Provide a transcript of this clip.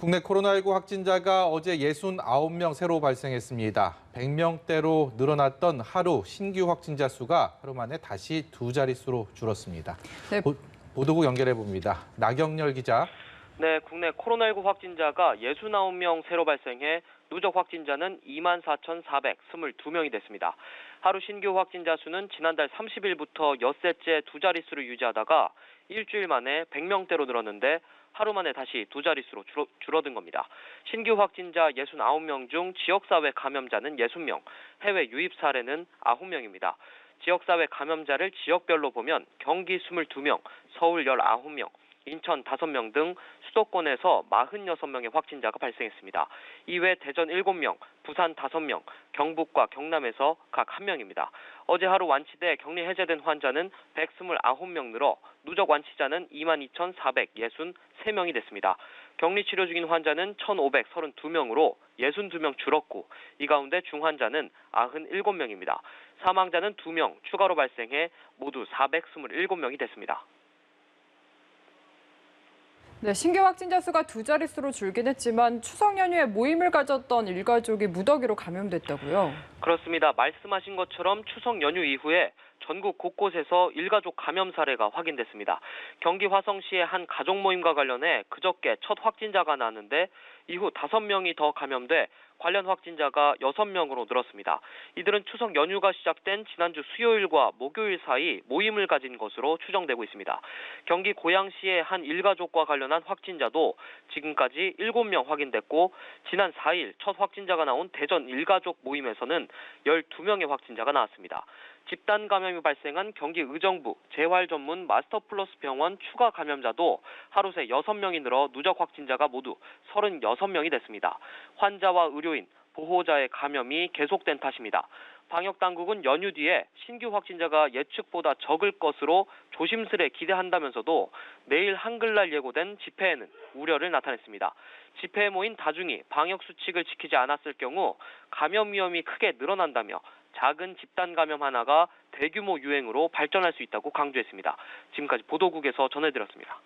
국내 코로나19 확진자가 어제 69명 새로 발생했습니다. 100명대로 늘어났던 하루 신규 확진자 수가 하루 만에 다시 두 자릿수로 줄었습니다. 네. 보도국 연결해 봅니다. 나경열 기자. 네, 국내 코로나19 확진자가 69명 새로 발생해 누적 확진자는 24,422명이 됐습니다. 하루 신규 확진자 수는 지난달 30일부터 엿새째 두 자릿수를 유지하다가 일주일 만에 100명대로 늘었는데 하루 만에 다시 두 자릿수로 줄어든 겁니다. 신규 확진자 69명 중 지역사회 감염자는 60명, 해외 유입 사례는 9명입니다. 지역사회 감염자를 지역별로 보면 경기 22명, 서울 19명, 인천 5명 등 수도권에서 46명의 확진자가 발생했습니다. 이외 대전 7명, 부산 5명, 경북과 경남에서 각 1명입니다. 어제 하루 완치돼 격리 해제된 환자는 129명 늘어 누적 완치자는 22,463명이 됐습니다. 격리 치료 중인 환자는 1,532명으로 62명 줄었고 이 가운데 중환자는 97명입니다. 사망자는 2명 추가로 발생해 모두 427명이 됐습니다. 네, 신규 확진자 수가 두 자릿수로 줄긴 했지만 추석 연휴에 모임을 가졌던 일가족이 무더기로 감염됐다고요? 그렇습니다. 말씀하신 것처럼 추석 연휴 이후에 전국 곳곳에서 일가족 감염 사례가 확인됐습니다. 경기 화성시의 한 가족 모임과 관련해 그저께 첫 확진자가 나왔는데 이후 5명이 더 감염돼 관련 확진자가 6명으로 늘었습니다. 이들은 추석 연휴가 시작된 지난주 수요일과 목요일 사이 모임을 가진 것으로 추정되고 있습니다. 경기 고양시의 한 일가족과 관련한 확진자도 지금까지 7명 확인됐고 지난 4일 첫 확진자가 나온 대전 일가족 모임에서는 12명의 확진자가 나왔습니다. 집단 감염이 발생한 경기 의정부 재활 전문 마스터플러스 병원 추가 감염자도 하루 새 6명이 늘어 누적 확진자가 모두 36명이 됐습니다. 환자와 의료인, 보호자의 감염이 계속된 탓입니다. 방역당국은 연휴 뒤에 신규 확진자가 예측보다 적을 것으로 조심스레 기대한다면서도 내일 한글날 예고된 집회에는 우려를 나타냈습니다. 집회에 모인 다중이 방역수칙을 지키지 않았을 경우 감염 위험이 크게 늘어난다며 작은 집단 감염 하나가 대규모 유행으로 발전할 수 있다고 강조했습니다. 지금까지 보도국에서 전해드렸습니다.